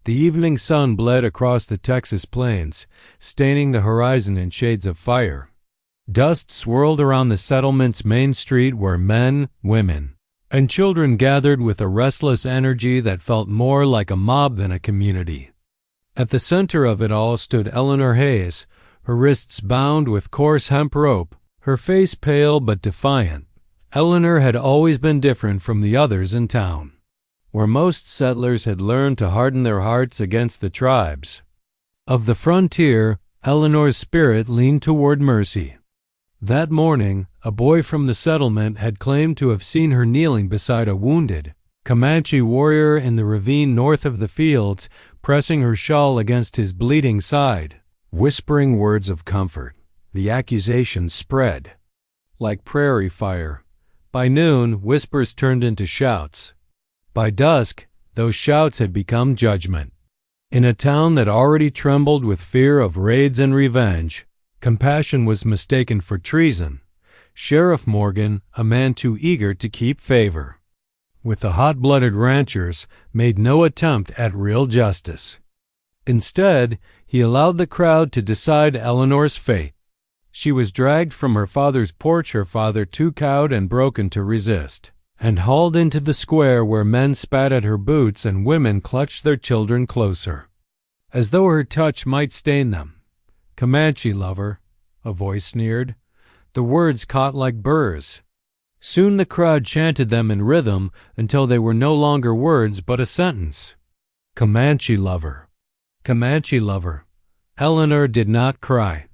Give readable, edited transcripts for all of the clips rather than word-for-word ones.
The evening sun bled across the Texas plains, staining the horizon in shades of fire. Dust swirled around the settlement's main street where men, women, and children gathered with a restless energy that felt more like a mob than a community. At the center of it all stood Eleanor Hayes, her wrists bound with coarse hemp rope, her face pale but defiant. Eleanor had always been different from the others in town, where most settlers had learned to harden their hearts against the tribes. Of the frontier, Eleanor's spirit leaned toward mercy. That morning, a boy from the settlement had claimed to have seen her kneeling beside a wounded Comanche warrior in the ravine north of the fields, pressing her shawl against his bleeding side, whispering words of comfort. The accusation spread like prairie fire. By noon, whispers turned into shouts. By dusk, those shouts had become judgment. In a town that already trembled with fear of raids and revenge, compassion was mistaken for treason. Sheriff Morgan, a man too eager to keep favor with the hot-blooded ranchers, made no attempt at real justice. Instead, he allowed the crowd to decide Eleanor's fate. She was dragged from her father's porch, her father too cowed and broken to resist, and hauled into the square where men spat at her boots and women clutched their children closer, as though her touch might stain them. "Comanche lover," a voice sneered. The words caught like burrs. Soon the crowd chanted them in rhythm until they were no longer words but a sentence. "Comanche lover. Comanche lover." Eleanor did not cry.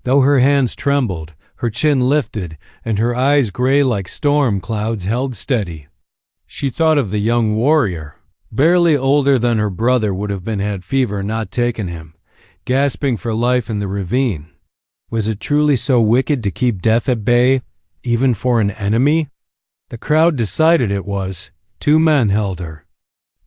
Though her hands trembled, her chin lifted, and her eyes gray like storm clouds held steady. She thought of the young warrior, barely older than her brother would have been had fever not taken him, gasping for life in the ravine. Was it truly so wicked to keep death at bay, even for an enemy? The crowd decided it was. 2 men held her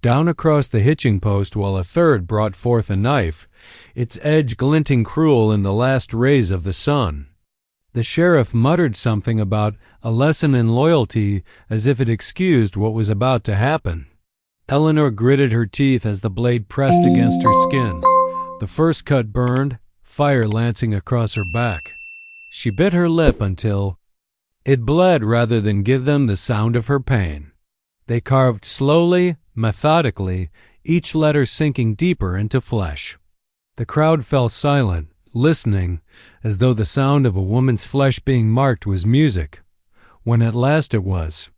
down across the hitching post while a third brought forth a knife, its edge glinting cruel in the last rays of the sun. The sheriff muttered something about a lesson in loyalty as if it excused what was about to happen. Eleanor gritted her teeth as the blade pressed against her skin. The first cut burned, fire lancing across her back. She bit her lip until it bled rather than give them the sound of her pain. They carved slowly, methodically, each letter sinking deeper into flesh. The crowd fell silent, listening, as though the sound of a woman's flesh being marked was music. When at last it was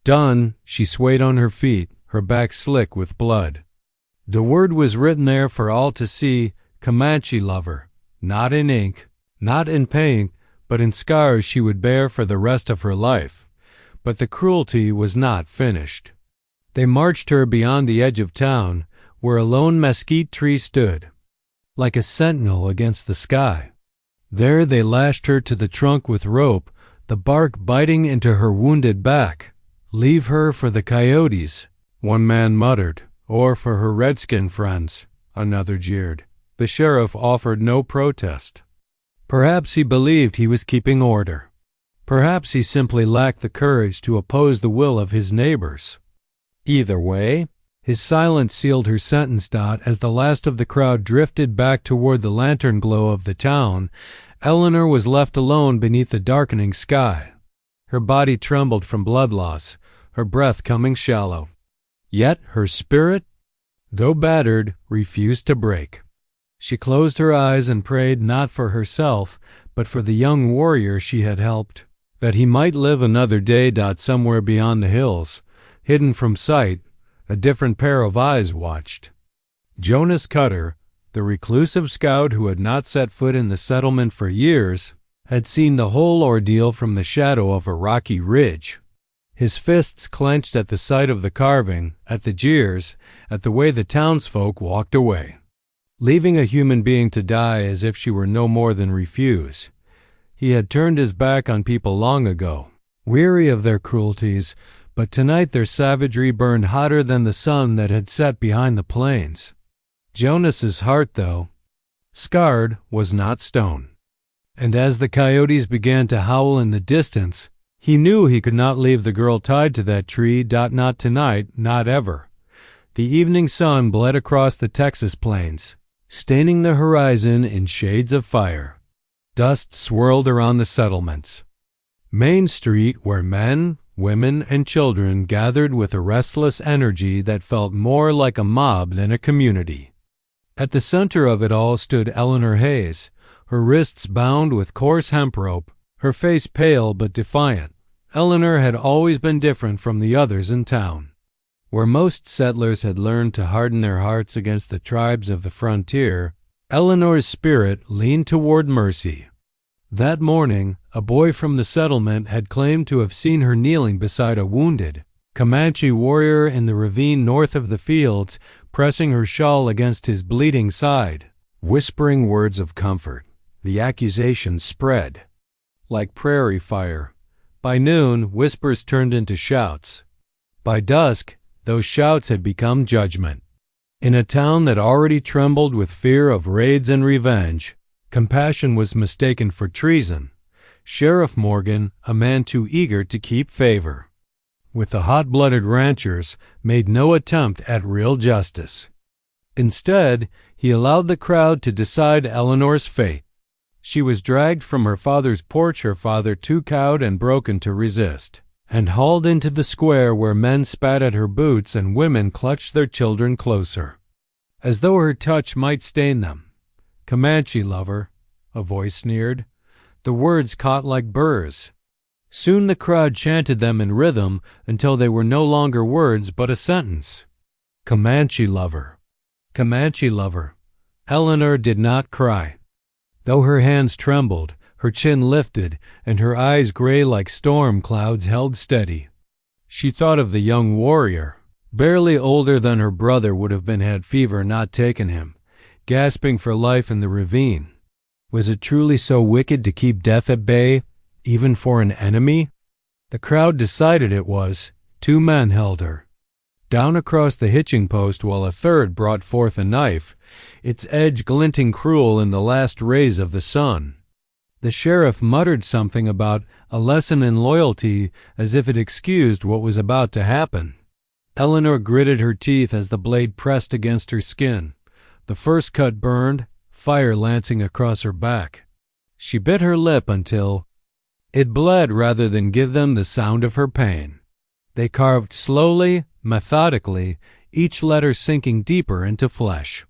done, she swayed on her feet, her back slick with blood. The word was written there for all to see, Comanche lover, not in ink, not in paint, but in scars she would bear for the rest of her life. But the cruelty was not finished. They marched her beyond the edge of town, where a lone mesquite tree stood, like a sentinel against the sky. There they lashed her to the trunk with rope, the bark biting into her wounded back. "Leave her for the coyotes," one man muttered, "or for her redskin friends," another jeered. The sheriff offered no protest. Perhaps he believed he was keeping order. Perhaps he simply lacked the courage to oppose the will of his neighbors. Either way, his silence sealed her sentence. As the last of the crowd drifted back toward the lantern glow of the town, Eleanor was left alone beneath the darkening sky. Her body trembled from blood loss, her breath coming shallow. Yet her spirit, though battered, refused to break. She closed her eyes and prayed not for herself, but for the young warrior she had helped, that he might live another day. Somewhere beyond the hills, hidden from sight, a different pair of eyes watched. Jonas Cutter, the reclusive scout who had not set foot in the settlement for years, had seen the whole ordeal from the shadow of a rocky ridge. His fists clenched at the sight of the carving, at the jeers, at the way the townsfolk walked away, leaving a human being to die as if she were no more than refuse. He had turned his back on people long ago, weary of their cruelties, but tonight their savagery burned hotter than the sun that had set behind the plains. Jonas's heart, though scarred, was not stone. And as the coyotes began to howl in the distance, he knew he could not leave the girl tied to that tree. Not tonight, not ever. The evening sun bled across the Texas plains, staining the horizon in shades of fire. Dust swirled around the settlements. Main Street, where men, women, and children gathered with a restless energy that felt more like a mob than a community. At the center of it all stood Eleanor Hayes, her wrists bound with coarse hemp rope, her face pale but defiant. Eleanor had always been different from the others in town. Where most settlers had learned to harden their hearts against the tribes of the frontier, Eleanor's spirit leaned toward mercy. That morning, a boy from the settlement had claimed to have seen her kneeling beside a wounded Comanche warrior in the ravine north of the fields, pressing her shawl against his bleeding side, whispering words of comfort. The accusation spread like prairie fire. By noon, whispers turned into shouts. By dusk, those shouts had become judgment. In a town that already trembled with fear of raids and revenge, compassion was mistaken for treason. Sheriff Morgan, a man too eager to keep favor with the hot-blooded ranchers, made no attempt at real justice. Instead, he allowed the crowd to decide Eleanor's fate. She was dragged from her father's porch, her father too cowed and broken to resist, and hauled into the square where men spat at her boots and women clutched their children closer, as though her touch might stain them. "Comanche lover," a voice sneered. The words caught like burrs. Soon the crowd chanted them in rhythm until they were no longer words but a sentence. "Comanche lover. Comanche lover." Eleanor did not cry. Though her hands trembled, her chin lifted, and her eyes gray like storm clouds held steady. She thought of the young warrior, barely older than her brother would have been had fever not taken him, gasping for life in the ravine. Was it truly so wicked to keep death at bay, even for an enemy? The crowd decided it was. 2 men held her down across the hitching post while a third brought forth a knife, its edge glinting cruel in the last rays of the sun. The sheriff muttered something about a lesson in loyalty as if it excused what was about to happen. Eleanor gritted her teeth as the blade pressed against her skin. The first cut burned, fire lancing across her back. She bit her lip until it bled rather than give them the sound of her pain. They carved slowly, methodically, each letter sinking deeper into flesh.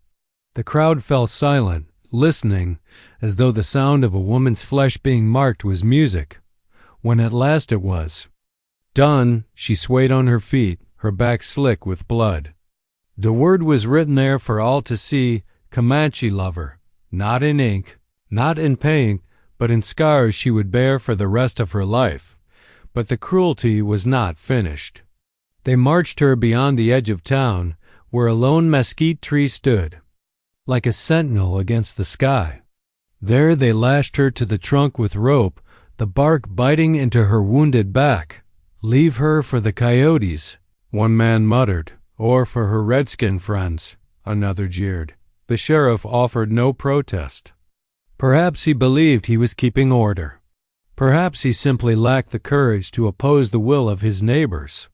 The crowd fell silent, listening, as though the sound of a woman's flesh being marked was music. When at last it was done, she swayed on her feet, her back slick with blood. The word was written there for all to see, "Comanche lover," not in ink, not in paint, but in scars she would bear for the rest of her life. But the cruelty was not finished. They marched her beyond the edge of town, where a lone mesquite tree stood, like a sentinel against the sky. There they lashed her to the trunk with rope, the bark biting into her wounded back. "Leave her for the coyotes," one man muttered, "or for her redskin friends," another jeered. The sheriff offered no protest. Perhaps he believed he was keeping order. Perhaps he simply lacked the courage to oppose the will of his neighbors.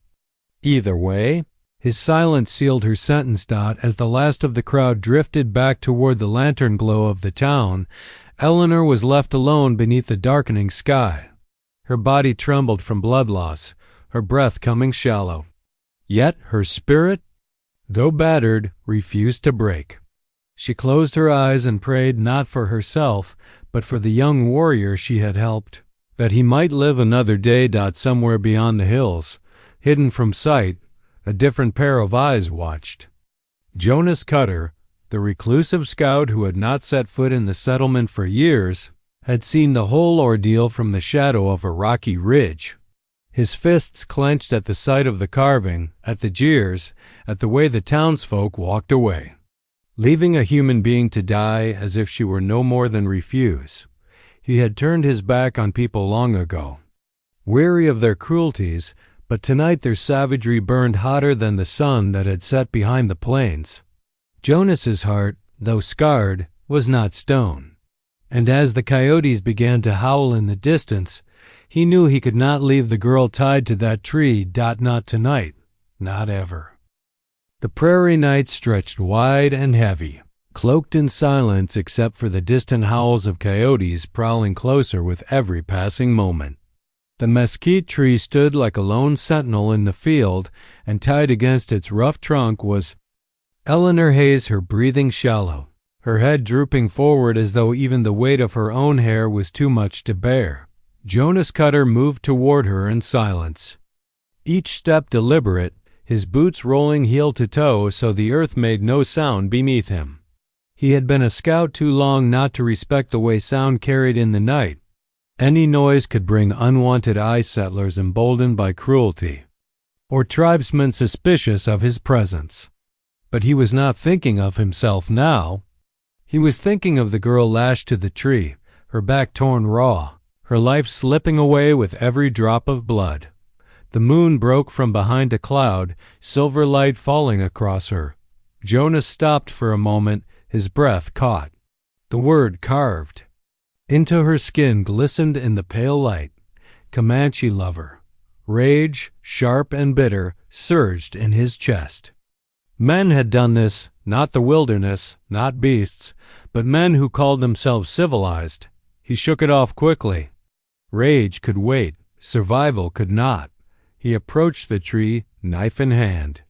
Either way, his silence sealed her sentence. As the last of the crowd drifted back toward the lantern glow of the town, Eleanor was left alone beneath the darkening sky. Her body trembled from blood loss, her breath coming shallow. Yet her spirit, though battered, refused to break. She closed her eyes and prayed not for herself, but for the young warrior she had helped, that he might live another day. Somewhere beyond the hills, hidden from sight, a different pair of eyes watched. Jonas Cutter, the reclusive scout who had not set foot in the settlement for years, had seen the whole ordeal from the shadow of a rocky ridge. His fists clenched at the sight of the carving, at the jeers, at the way the townsfolk walked away, leaving a human being to die as if she were no more than refuse. He had turned his back on people long ago, weary of their cruelties, but tonight their savagery burned hotter than the sun that had set behind the plains. Jonas's heart, though scarred, was not stone, and as the coyotes began to howl in the distance, he knew he could not leave the girl tied to that tree. Not tonight, not ever. The prairie night stretched wide and heavy, cloaked in silence except for the distant howls of coyotes prowling closer with every passing moment. The mesquite tree stood like a lone sentinel in the field, and tied against its rough trunk was Eleanor Hayes, her breathing shallow, her head drooping forward as though even the weight of her own hair was too much to bear. Jonas Cutter moved toward her in silence, each step deliberate, his boots rolling heel to toe so the earth made no sound beneath him. He had been a scout too long not to respect the way sound carried in the night. Any noise could bring unwanted eye settlers emboldened by cruelty, or tribesmen suspicious of his presence. But he was not thinking of himself now. He was thinking of the girl lashed to the tree, her back torn raw, her life slipping away with every drop of blood. The moon broke from behind a cloud, silver light falling across her. Jonas stopped for a moment, his breath caught. The word carved into her skin glistened in the pale light. Comanche lover. Rage, sharp and bitter, surged in his chest. Men had done this, not the wilderness, not beasts, but men who called themselves civilized. He shook it off quickly. Rage could wait, survival could not. He approached the tree, knife in hand.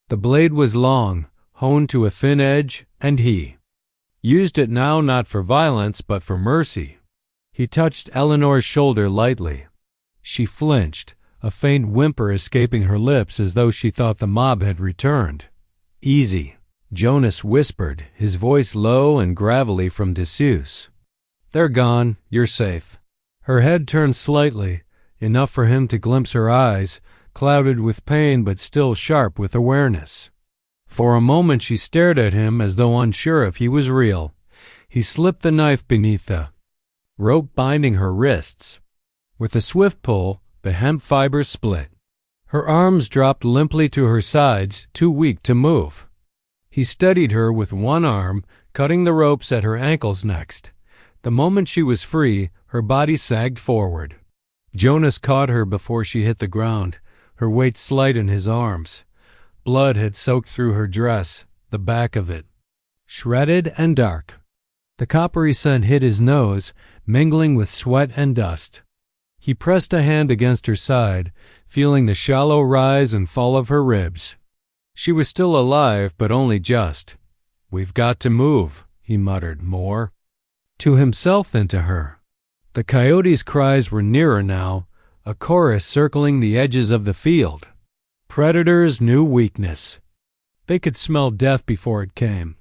The blade was long, honed to a thin edge, and he used it now not for violence but for mercy. He touched Eleanor's shoulder lightly. She flinched, a faint whimper escaping her lips as though she thought the mob had returned. "Easy," Jonas whispered, his voice low and gravelly from disuse. "They're gone. You're safe." Her head turned slightly, enough for him to glimpse her eyes, clouded with pain but still sharp with awareness. For a moment she stared at him as though unsure if he was real. He slipped the knife beneath the rope binding her wrists. With a swift pull, the hemp fibers split. Her arms dropped limply to her sides, too weak to move. He steadied her with one arm, cutting the ropes at her ankles next. The moment she was free, her body sagged forward. Jonas caught her before she hit the ground, her weight slight in his arms. Blood had soaked through her dress, the back of it, shredded and dark. The coppery scent hit his nose, mingling with sweat and dust. He pressed a hand against her side, feeling the shallow rise and fall of her ribs. She was still alive, but only just. "We've got to move," he muttered, more to himself than to her. The coyotes' cries were nearer now, a chorus circling the edges of the field. Predators knew weakness. They could smell death before it came.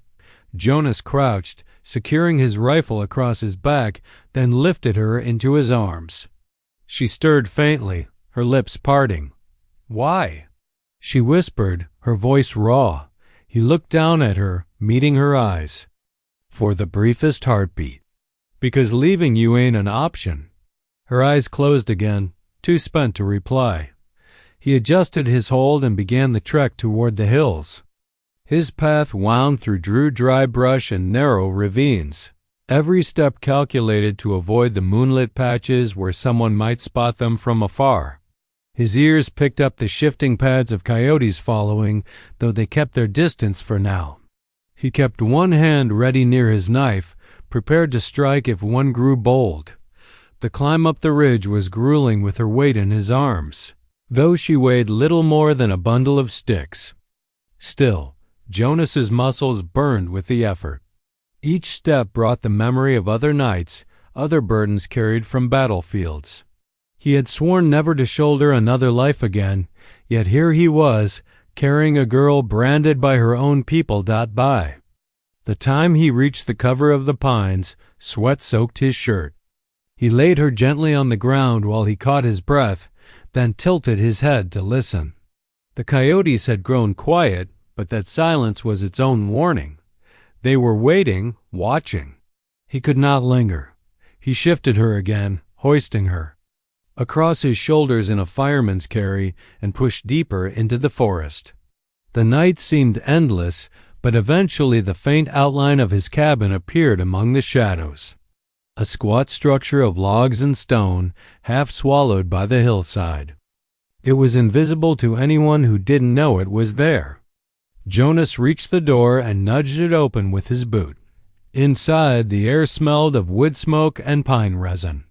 Jonas crouched, securing his rifle across his back, then lifted her into his arms. She stirred faintly, her lips parting. "Why?" she whispered, her voice raw. He looked down at her, meeting her eyes. "For the briefest heartbeat. Because leaving you ain't an option." Her eyes closed again, too spent to reply. He adjusted his hold and began the trek toward the hills. His path wound through dry brush and narrow ravines, every step calculated to avoid the moonlit patches where someone might spot them from afar. His ears picked up the shifting pads of coyotes following, though they kept their distance for now. He kept one hand ready near his knife, prepared to strike if one grew bold. The climb up the ridge was grueling with her weight in his arms, though she weighed little more than a bundle of sticks. Still, Jonas's muscles burned with the effort. Each step brought the memory of other nights, other burdens carried from battlefields. He had sworn never to shoulder another life again, yet here he was, carrying a girl branded by her own people. By the time he reached the cover of the pines, sweat soaked his shirt. He laid her gently on the ground while he caught his breath, then tilted his head to listen. The coyotes had grown quiet, but that silence was its own warning. They were waiting, watching. He could not linger. He shifted her again, hoisting her across his shoulders in a fireman's carry and pushed deeper into the forest. The night seemed endless, but eventually the faint outline of his cabin appeared among the shadows. A squat structure of logs and stone, half swallowed by the hillside. It was invisible to anyone who didn't know it was there. Jonas reached the door and nudged it open with his boot. Inside, the air smelled of wood smoke and pine resin.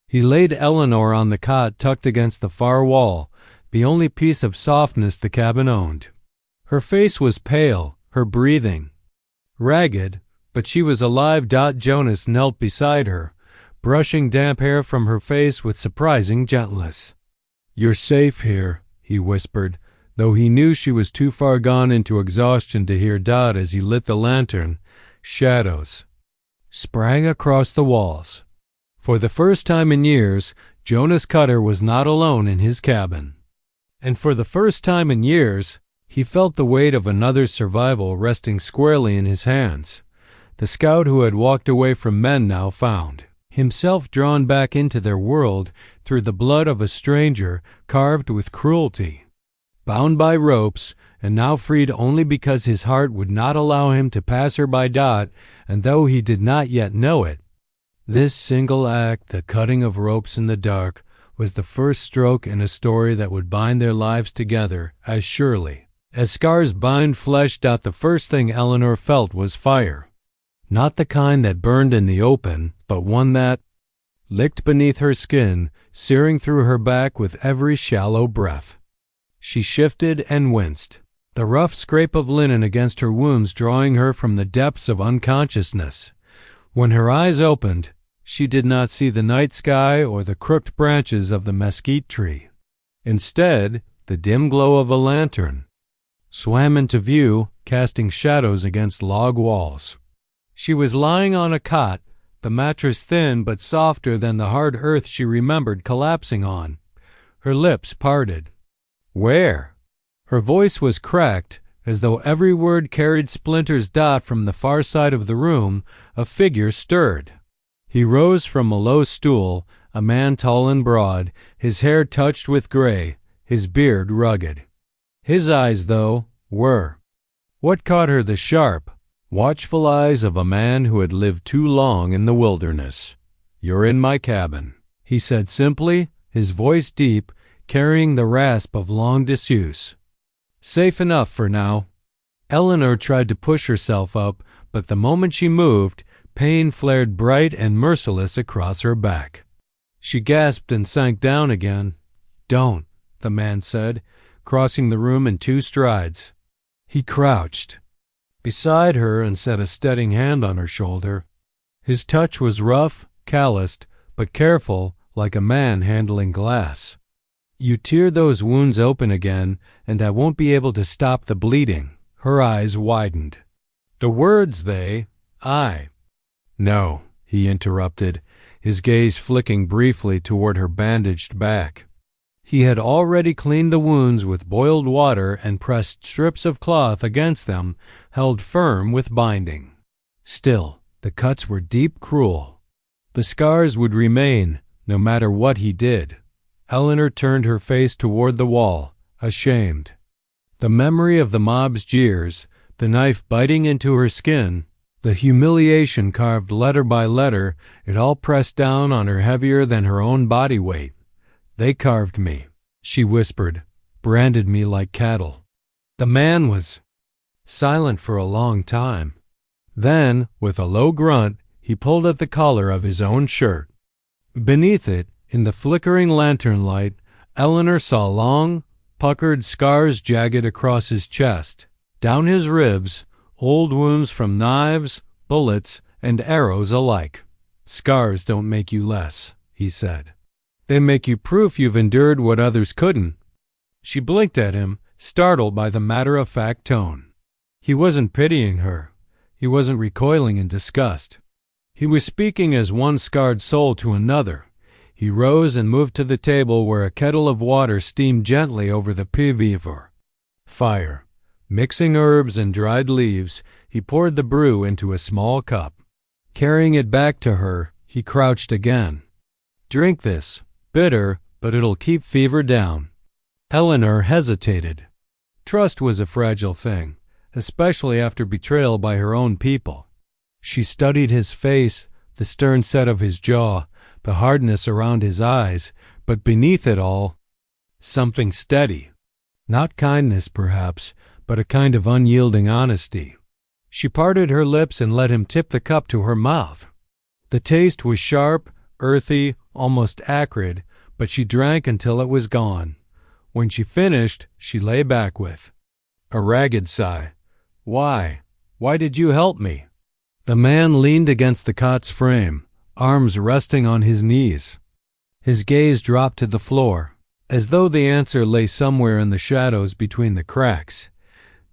He laid Eleanor on the cot tucked against the far wall, the only piece of softness the cabin owned. Her face was pale, her breathing ragged, but she was alive. Jonas knelt beside her, brushing damp hair from her face with surprising gentleness. "You're safe here," he whispered, though he knew she was too far gone into exhaustion to hear. As he lit the lantern, shadows sprang across the walls. For the first time in years, Jonas Cutter was not alone in his cabin. And for the first time in years, he felt the weight of another's survival resting squarely in his hands. The scout who had walked away from men now found himself drawn back into their world through the blood of a stranger carved with cruelty. Bound by ropes, and now freed only because his heart would not allow him to pass her by. And though he did not yet know it, this single act, the cutting of ropes in the dark, was the first stroke in a story that would bind their lives together as surely as scars bind flesh. The first thing Eleanor felt was fire. Not the kind that burned in the open, but one that licked beneath her skin, searing through her back with every shallow breath. She shifted and winced, the rough scrape of linen against her wounds drawing her from the depths of unconsciousness. When her eyes opened, she did not see the night sky or the crooked branches of the mesquite tree. Instead, the dim glow of a lantern swam into view, casting shadows against log walls. She was lying on a cot, the mattress thin but softer than the hard earth she remembered collapsing on. Her lips parted. "Where?" Her voice was cracked, as though every word carried splinters. From the far side of the room, a figure stirred. He rose from a low stool, a man tall and broad, his hair touched with gray, his beard rugged. His eyes, though, were what caught her, the sharp, watchful eyes of a man who had lived too long in the wilderness. "You're in my cabin," he said simply, his voice deep, carrying the rasp of long disuse. "Safe enough for now." Eleanor tried to push herself up, but the moment she moved, pain flared bright and merciless across her back. She gasped and sank down again. "Don't," the man said, crossing the room in 2 strides. He crouched beside her and set a steadying hand on her shoulder. His touch was rough, calloused, but careful, like a man handling glass. "You tear those wounds open again, and I won't be able to stop the bleeding." Her eyes widened. "The words I—" "No," he interrupted, his gaze flicking briefly toward her bandaged back. He had already cleaned the wounds with boiled water and pressed strips of cloth against them, held firm with binding. Still, the cuts were deep, cruel. The scars would remain, no matter what he did. Eleanor turned her face toward the wall, ashamed. The memory of the mob's jeers, the knife biting into her skin, the humiliation carved letter by letter, it all pressed down on her heavier than her own body weight. "They carved me," she whispered, "branded me like cattle." The man was silent for a long time. Then, with a low grunt, he pulled at the collar of his own shirt. Beneath it, in the flickering lantern light, Eleanor saw long, puckered scars jagged across his chest. Down his ribs, old wounds from knives, bullets, and arrows alike. "Scars don't make you less," he said. "They make you proof you've endured what others couldn't." She blinked at him, startled by the matter-of-fact tone. He wasn't pitying her. He wasn't recoiling in disgust. He was speaking as one scarred soul to another. He rose and moved to the table where a kettle of water steamed gently over the pied-vivre fire. Mixing herbs and dried leaves, he poured the brew into a small cup. Carrying it back to her, he crouched again. "Drink this. Bitter, but it'll keep fever down." Eleanor hesitated. Trust was a fragile thing, especially after betrayal by her own people. She studied his face, the stern set of his jaw, the hardness around his eyes, but beneath it all, something steady. Not kindness, perhaps, but a kind of unyielding honesty. She parted her lips and let him tip the cup to her mouth. The taste was sharp, earthy, almost acrid, but she drank until it was gone. When she finished, she lay back with a ragged sigh. "Why? Why did you help me?" The man leaned against the cot's frame, arms resting on his knees. His gaze dropped to the floor, as though the answer lay somewhere in the shadows between the cracks.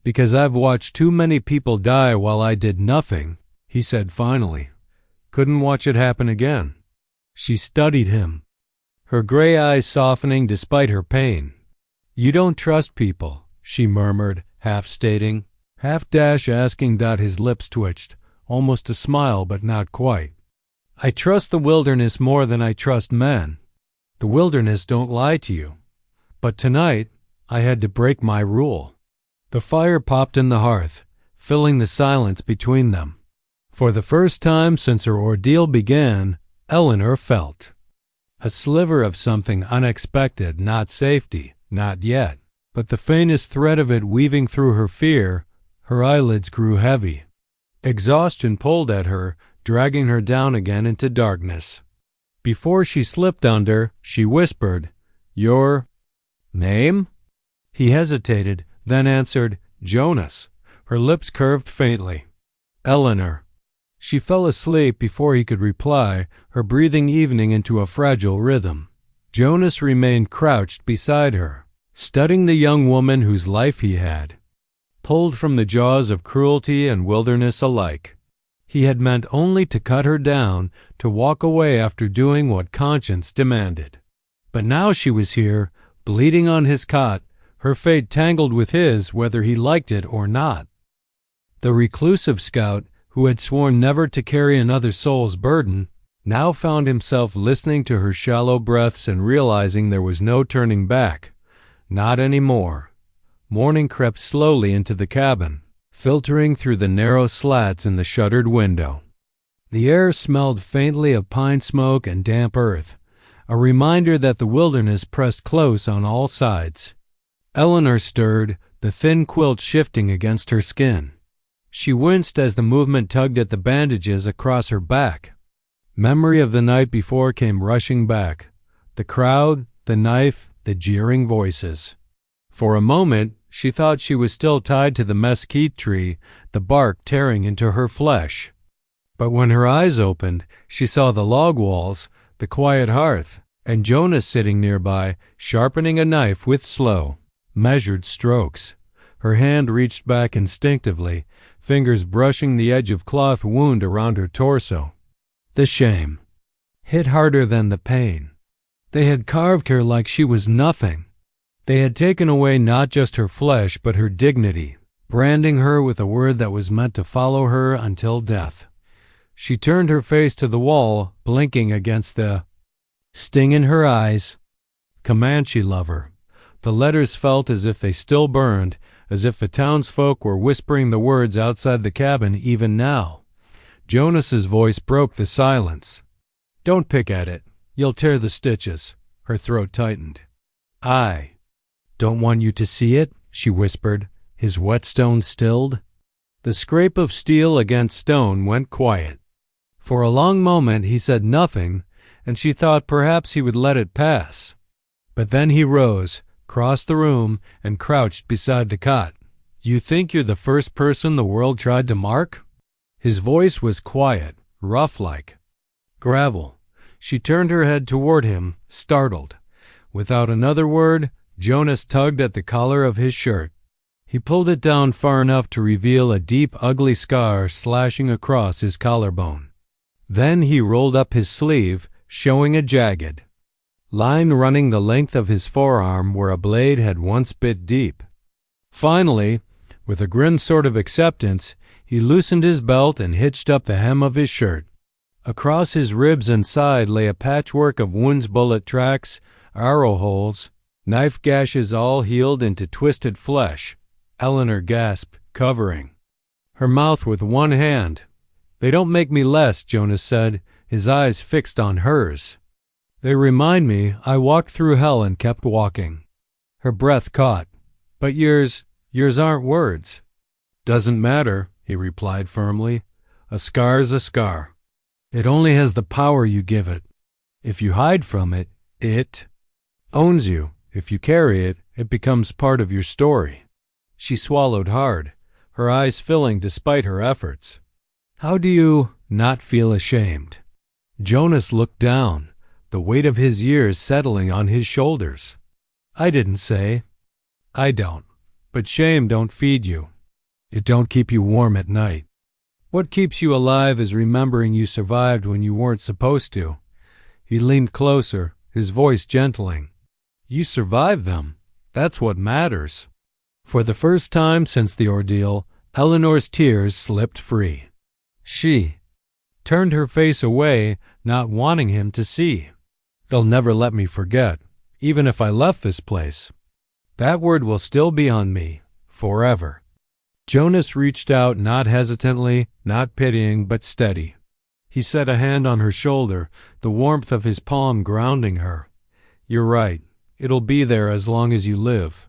"Because I've watched too many people die while I did nothing," he said finally. "Couldn't watch it happen again." She studied him, her gray eyes softening despite her pain. "You don't trust people," she murmured, half stating, half asking. His lips twitched, almost a smile but not quite. "I trust the wilderness more than I trust men. The wilderness don't lie to you. But tonight, I had to break my rule." The fire popped in the hearth, filling the silence between them. For the first time since her ordeal began, Eleanor felt a sliver of something unexpected, not safety, not yet, but the faintest thread of it weaving through her fear. Her eyelids grew heavy. Exhaustion pulled at her, dragging her down again into darkness. Before she slipped under, she whispered, "Your name?" He hesitated, then answered, "Jonas." Her lips curved faintly. "Eleanor." She fell asleep before he could reply, her breathing evening into a fragile rhythm. Jonas remained crouched beside her, studying the young woman whose life he had, pulled from the jaws of cruelty and wilderness alike. He had meant only to cut her down, to walk away after doing what conscience demanded. But now she was here, bleeding on his cot, her fate tangled with his whether he liked it or not. The reclusive scout, who had sworn never to carry another soul's burden, now found himself listening to her shallow breaths and realizing there was no turning back. Not anymore. Morning crept slowly into the cabin, filtering through the narrow slats in the shuttered window. The air smelled faintly of pine smoke and damp earth, a reminder that the wilderness pressed close on all sides. Eleanor stirred, the thin quilt shifting against her skin. She winced as the movement tugged at the bandages across her back. Memory of the night before came rushing back. The crowd, the knife, the jeering voices. For a moment, she thought she was still tied to the mesquite tree, the bark tearing into her flesh. But when her eyes opened, she saw the log walls, the quiet hearth, and Jonas sitting nearby, sharpening a knife with slow, measured strokes. Her hand reached back instinctively, fingers brushing the edge of cloth wound around her torso. The shame hit harder than the pain. They had carved her like she was nothing. They had taken away not just her flesh but her dignity, branding her with a word that was meant to follow her until death. She turned her face to the wall, blinking against the sting in her eyes. Comanche lover. The letters felt as if they still burned, as if the townsfolk were whispering the words outside the cabin even now. Jonas's voice broke the silence. "Don't pick at it. You'll tear the stitches." Her throat tightened. "I don't want you to see it," she whispered, his whetstone stilled. The scrape of steel against stone went quiet. For a long moment he said nothing, and she thought perhaps he would let it pass. But then he rose, crossed the room, and crouched beside the cot. "You think you're the first person the world tried to mark?" His voice was quiet, rough-like. "Gravel." She turned her head toward him, startled. Without another word, Jonas tugged at the collar of his shirt. He pulled it down far enough to reveal a deep, ugly scar slashing across his collarbone. Then he rolled up his sleeve, showing a jagged line running the length of his forearm where a blade had once bit deep. Finally, with a grim sort of acceptance, he loosened his belt and hitched up the hem of his shirt. Across his ribs and side lay a patchwork of wounds, bullet tracks, arrow holes, knife gashes all healed into twisted flesh. Eleanor gasped, covering her mouth with one hand. "They don't make me less," Jonas said, his eyes fixed on hers. "They remind me I walked through hell and kept walking." Her breath caught. "But yours Yours aren't words. Doesn't matter, he replied firmly. A scar's a scar. It only has the power you give it. If you hide from it, it owns you. If you carry it, it becomes part of your story. She swallowed hard, her eyes filling despite her efforts. How do you not feel ashamed? Jonas looked down, the weight of his years settling on his shoulders. I didn't say. I don't. But shame don't feed you. It don't keep you warm at night. What keeps you alive is remembering you survived when you weren't supposed to. He leaned closer, his voice gentling. You survived them. That's what matters. For the first time since the ordeal, Eleanor's tears slipped free. She turned her face away, not wanting him to see. They'll never let me forget, even if I left this place. That word will still be on me, forever. Jonas reached out, not hesitantly, not pitying, but steady. He set a hand on her shoulder, the warmth of his palm grounding her. You're right. It'll be there as long as you live.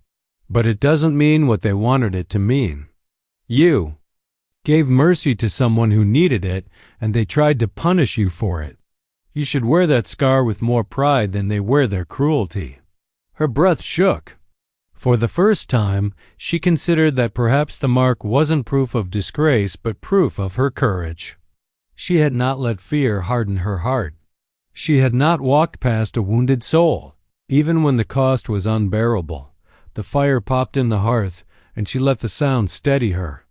But it doesn't mean what they wanted it to mean. You gave mercy to someone who needed it, and they tried to punish you for it. You should wear that scar with more pride than they wear their cruelty. Her breath shook. For the first time, she considered that perhaps the mark wasn't proof of disgrace, but proof of her courage. She had not let fear harden her heart. She had not walked past a wounded soul, even when the cost was unbearable. The fire popped in the hearth, and she let the sound steady her.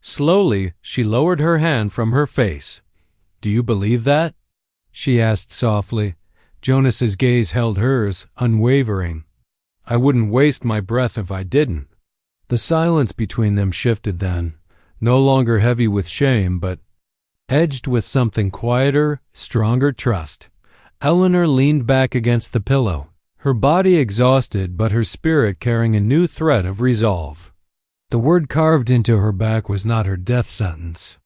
Slowly, she lowered her hand from her face. Do you believe that? She asked softly. Jonas's gaze held hers, unwavering. I wouldn't waste my breath if I didn't. The silence between them shifted then, no longer heavy with shame, but edged with something quieter, stronger trust. Eleanor leaned back against the pillow, her body exhausted but her spirit carrying a new thread of resolve. The word carved into her back was not her death sentence.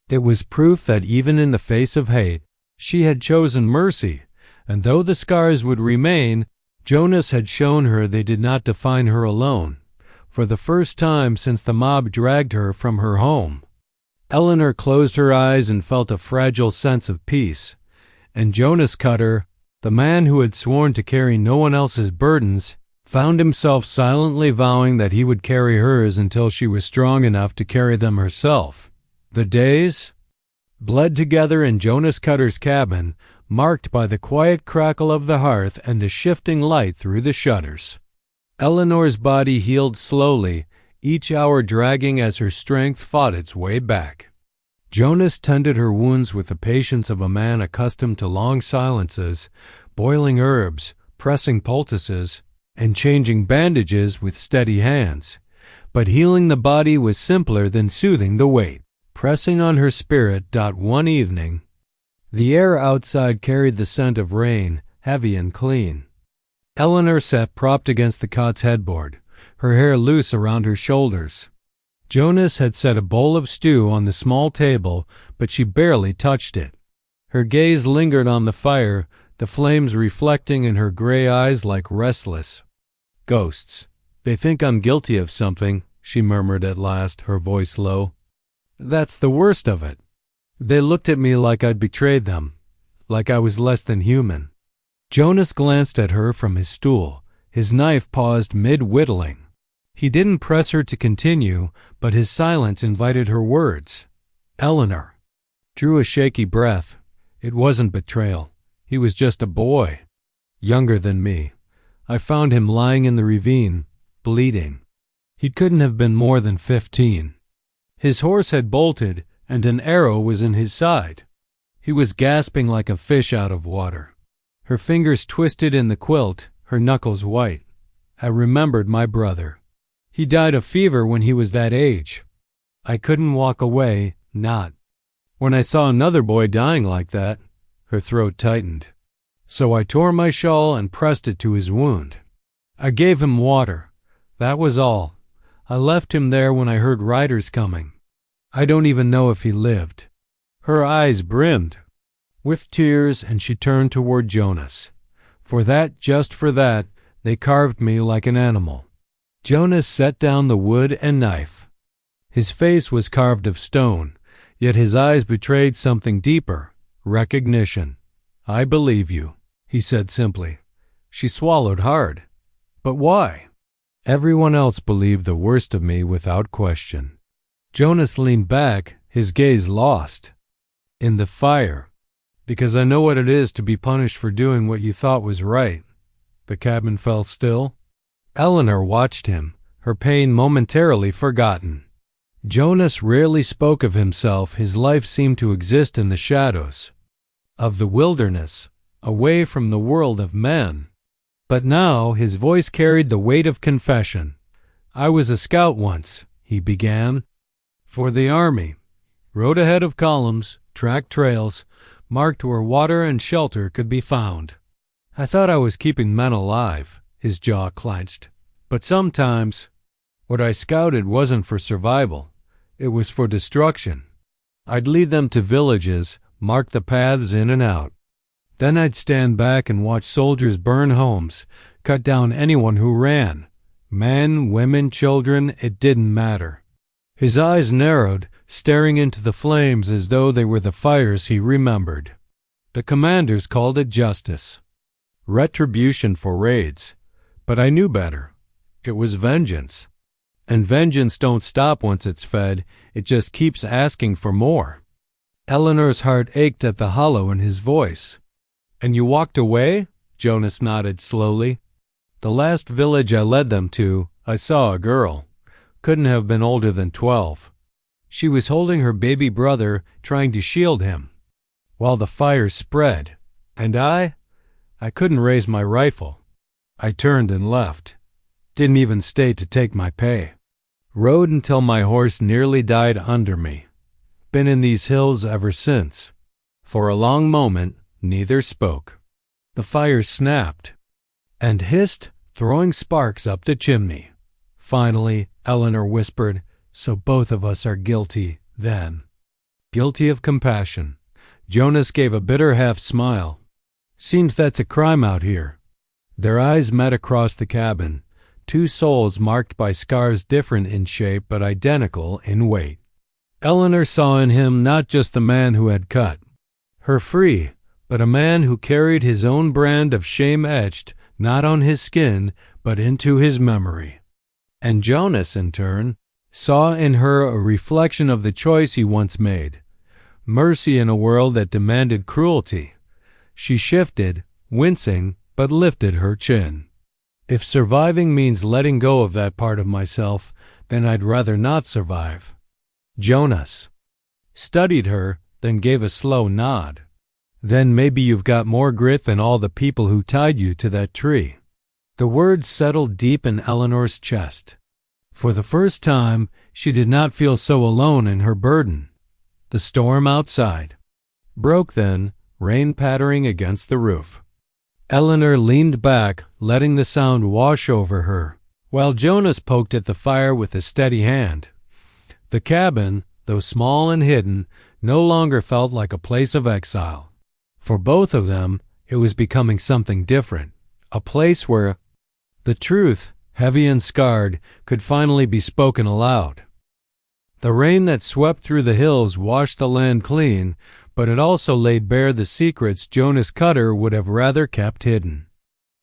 It was proof that even in the face of hate, she had chosen mercy, and though the scars would remain, Jonas had shown her they did not define her alone. For the first time since the mob dragged her from her home, Eleanor closed her eyes and felt a fragile sense of peace. And Jonas Cutter, the man who had sworn to carry no one else's burdens, found himself silently vowing that he would carry hers until she was strong enough to carry them herself. The days bled together in Jonas Cutter's cabin, marked by the quiet crackle of the hearth and the shifting light through the shutters. Eleanor's body healed slowly, each hour dragging as her strength fought its way back. Jonas tended her wounds with the patience of a man accustomed to long silences, boiling herbs, pressing poultices, and changing bandages with steady hands. But healing the body was simpler than soothing the weight. Pressing on her spirit. One evening, the air outside carried the scent of rain, heavy and clean. Eleanor sat propped against the cot's headboard, her hair loose around her shoulders. Jonas had set a bowl of stew on the small table, but she barely touched it. Her gaze lingered on the fire, the flames reflecting in her gray eyes like restless ghosts. They think I'm guilty of something, she murmured at last, her voice low. That's the worst of it. They looked at me like I'd betrayed them, like I was less than human. Jonas glanced at her from his stool, his knife paused mid-whittling. He didn't press her to continue, but his silence invited her words. Eleanor drew a shaky breath. It wasn't betrayal. He was just a boy, younger than me. I found him lying in the ravine, bleeding. He couldn't have been more than 15. His horse had bolted, and an arrow was in his side. He was gasping like a fish out of water. Her fingers twisted in the quilt, her knuckles white. I remembered my brother. He died of fever when he was that age. I couldn't walk away, not. When I saw another boy dying like that, her throat tightened. So I tore my shawl and pressed it to his wound. I gave him water. That was all. I left him there when I heard riders coming. I don't even know if he lived. Her eyes brimmed with tears, and she turned toward Jonas. For that, just for that, they carved me like an animal. Jonas set down the wood and knife. His face was carved of stone, yet his eyes betrayed something deeper, recognition. "I believe you," he said simply. She swallowed hard. "But why?" "Everyone else believed the worst of me without question." Jonas leaned back, his gaze lost. "In the fire. Because I know what it is to be punished for doing what you thought was right." The cabin fell still. Eleanor watched him, her pain momentarily forgotten. Jonas rarely spoke of himself. His life seemed to exist in the shadows of the wilderness, away from the world of men. But now his voice carried the weight of confession. "I was a scout once," he began, "for the army. Rode ahead of columns, tracked trails, marked where water and shelter could be found. I thought I was keeping men alive." His jaw clenched. "But sometimes what I scouted wasn't for survival. It was for destruction. I'd lead them to villages, mark the paths in and out. Then I'd stand back and watch soldiers burn homes, cut down anyone who ran. Men, women, children, it didn't matter." His eyes narrowed, staring into the flames as though they were the fires he remembered. "The commanders called it justice. Retribution for raids. But I knew better. It was vengeance. And vengeance don't stop once it's fed, it just keeps asking for more." Eleanor's heart ached at the hollow in his voice. "And you walked away?" Jonas nodded slowly. "The last village I led them to, I saw a girl. Couldn't have been older than 12. She was holding her baby brother, trying to shield him, while the fire spread. And I couldn't raise my rifle. I turned and left. Didn't even stay to take my pay. Rode until my horse nearly died under me. Been in these hills ever since." For a long moment, neither spoke. The fire snapped and hissed, throwing sparks up the chimney. Finally, Eleanor whispered, "So both of us are guilty, then." Guilty of compassion. Jonas gave a bitter half-smile. "Seems that's a crime out here." Their eyes met across the cabin, two souls marked by scars different in shape but identical in weight. Eleanor saw in him not just the man who had cut her free, but a man who carried his own brand of shame etched not on his skin but into his memory. And Jonas, in turn, saw in her a reflection of the choice he once made, mercy in a world that demanded cruelty. She shifted, wincing, but lifted her chin. "If surviving means letting go of that part of myself, then I'd rather not survive." Jonas studied her, then gave a slow nod. "Then maybe you've got more grit than all the people who tied you to that tree." The words settled deep in Eleanor's chest. For the first time, she did not feel so alone in her burden. The storm outside broke then, rain pattering against the roof. Eleanor leaned back, letting the sound wash over her, while Jonas poked at the fire with a steady hand. The cabin, though small and hidden, no longer felt like a place of exile. For both of them, it was becoming something different, a place where the truth, heavy and scarred, could finally be spoken aloud. The rain that swept through the hills washed the land clean, but it also laid bare the secrets Jonas Cutter would have rather kept hidden.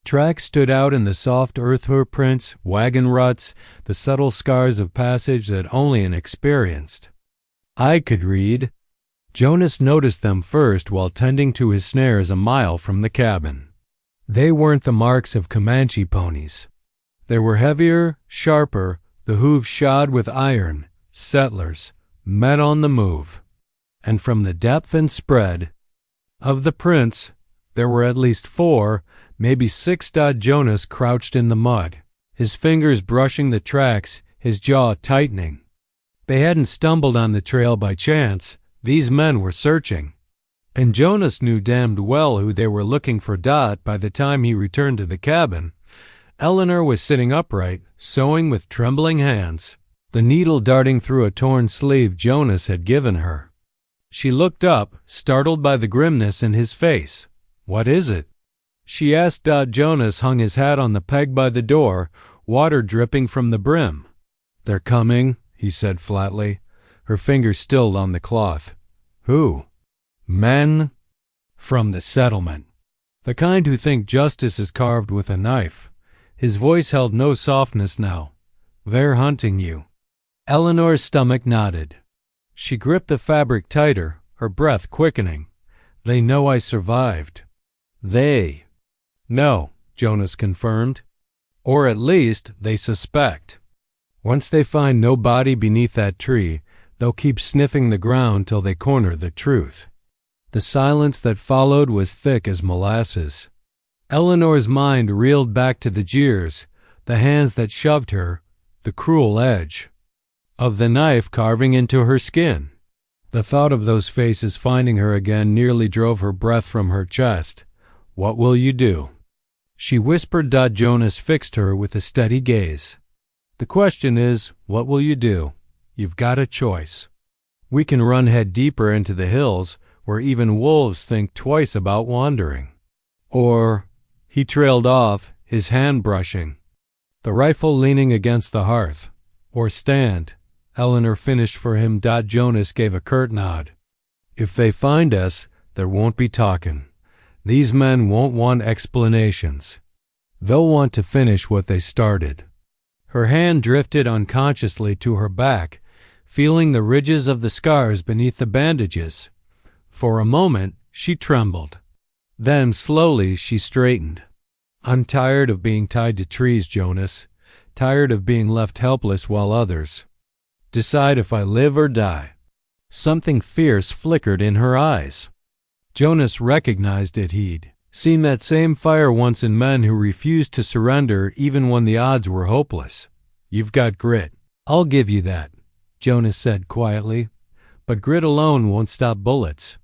Tracks stood out in the soft earth footprints, wagon ruts, the subtle scars of passage that only an experienced eye could read. Jonas noticed them first while tending to his snares a mile from the cabin. They weren't the marks of Comanche ponies. They were heavier, sharper, the hooves shod with iron, settlers, men on the move. And from the depth and spread of the prints, there were at least 4, maybe 6. Jonas crouched in the mud, his fingers brushing the tracks, his jaw tightening. They hadn't stumbled on the trail by chance. These men were searching. And Jonas knew damned well who they were looking for. By the time he returned to the cabin, Eleanor was sitting upright, sewing with trembling hands, the needle darting through a torn sleeve Jonas had given her. She looked up, startled by the grimness in his face. "What is it?" she asked. Jonas hung his hat on the peg by the door, water dripping from the brim. "They're coming," he said flatly, her fingers still on the cloth. "Who?" "Men from the settlement. The kind who think justice is carved with a knife." His voice held no softness now. "They're hunting you." Eleanor's stomach knotted. She gripped the fabric tighter, her breath quickening. "They know I survived." "They?" "No," Jonas confirmed. "Or at least, they suspect. Once they find no body beneath that tree, they'll keep sniffing the ground till they corner the truth." The silence that followed was thick as molasses. Eleanor's mind reeled back to the jeers, the hands that shoved her, the cruel edge of the knife carving into her skin. The thought of those faces finding her again nearly drove her breath from her chest. "What will you do?" she whispered. Jonas fixed her with a steady gaze. "The question is, what will you do? You've got a choice. We can run head deeper into the hills, where even wolves think twice about wandering. Or," he trailed off, his hand brushing the rifle leaning against the hearth. "Or stand," Eleanor finished for him. Jonas gave a curt nod. "If they find us, there won't be talking. These men won't want explanations. They'll want to finish what they started." Her hand drifted unconsciously to her back, feeling the ridges of the scars beneath the bandages. For a moment, she trembled. Then, slowly, she straightened. "I'm tired of being tied to trees, Jonas. Tired of being left helpless while others decide if I live or die." Something fierce flickered in her eyes. Jonas recognized it. He'd seen that same fire once in men who refused to surrender even when the odds were hopeless. "You've got grit. I'll give you that," Jonas said quietly. "But grit alone won't stop bullets."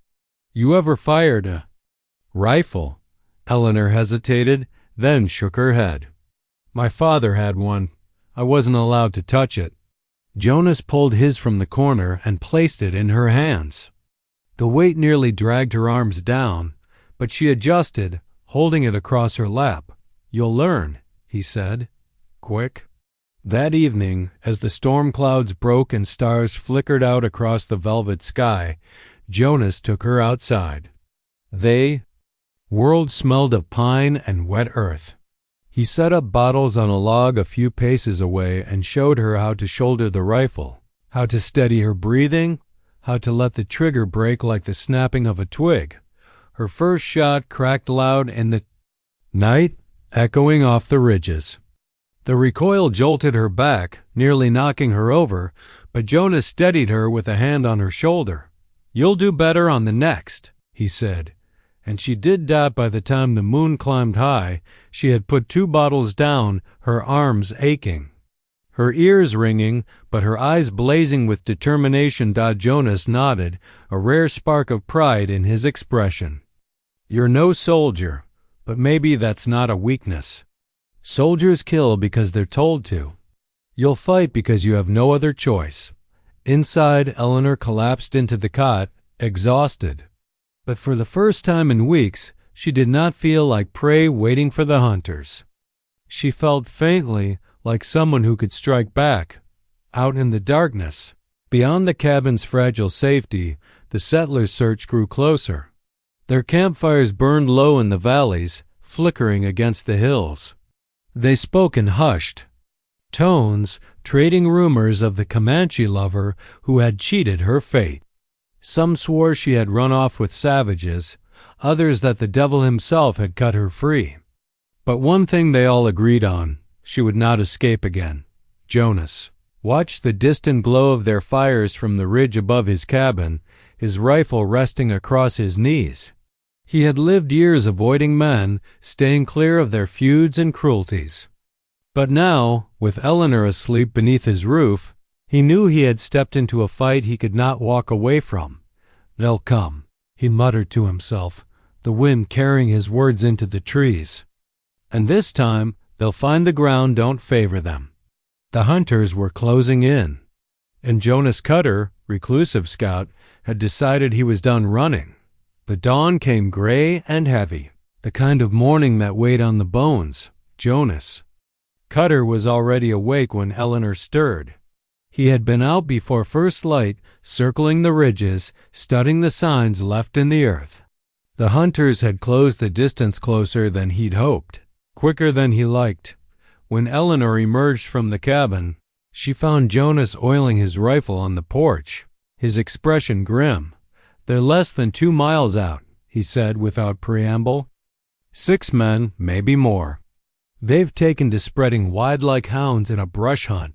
"You ever fired a rifle?" Eleanor hesitated, then shook her head. "My father had one. I wasn't allowed to touch it." Jonas pulled his from the corner and placed it in her hands. The weight nearly dragged her arms down, but she adjusted, holding it across her lap. "You'll learn," he said. "Quick." That evening, as the storm clouds broke and stars flickered out across the velvet sky, Jonas took her outside. The world smelled of pine and wet earth. He set up bottles on a log a few paces away and showed her how to shoulder the rifle, how to steady her breathing, how to let the trigger break like the snapping of a twig. Her first shot cracked loud in the night, echoing off the ridges. The recoil jolted her back, nearly knocking her over, but Jonas steadied her with a hand on her shoulder. "You'll do better on the next," he said. And she did that. By the time the moon climbed high, she had put 2 bottles down, her arms aching, her ears ringing, but her eyes blazing with determination. Jonas nodded, a rare spark of pride in his expression. "You're no soldier, but maybe that's not a weakness. Soldiers kill because they're told to. You'll fight because you have no other choice." Inside, Eleanor collapsed into the cot, exhausted. But for the first time in weeks, she did not feel like prey waiting for the hunters. She felt faintly like someone who could strike back. Out in the darkness, beyond the cabin's fragile safety, the settlers' search grew closer. Their campfires burned low in the valleys, flickering against the hills. They spoke in hushed tones, trading rumors of the Comanche lover who had cheated her fate. Some swore she had run off with savages, others that the devil himself had cut her free. But one thing they all agreed on: she would not escape again. Jonas watched the distant glow of their fires from the ridge above his cabin, his rifle resting across his knees. He had lived years avoiding men, staying clear of their feuds and cruelties. But now, with Eleanor asleep beneath his roof, he knew he had stepped into a fight he could not walk away from. "They'll come," he muttered to himself, the wind carrying his words into the trees. "And this time, they'll find the ground don't favor them." The hunters were closing in, and Jonas Cutter, reclusive scout, had decided he was done running. The dawn came gray and heavy, the kind of morning that weighed on the bones. Jonas Cutter was already awake when Eleanor stirred. He had been out before first light, circling the ridges, studying the signs left in the earth. The hunters had closed the distance closer than he'd hoped, quicker than he liked. When Eleanor emerged from the cabin, she found Jonas oiling his rifle on the porch, his expression grim. "They're less than 2 miles out," he said without preamble. 6 men, maybe more. "They've taken to spreading wide like hounds in a brush hunt."